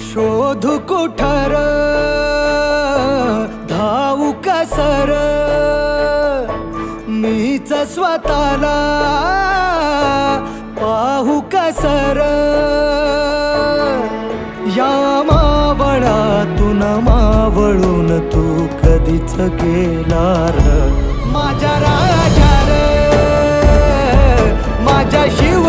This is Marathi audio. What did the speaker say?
शोधू कुठार धावू कसर मीच स्वतःला पाहू कसर या मावळातून मावळून तू कधीच गेला र माझ्या राजा र माझ्या शिव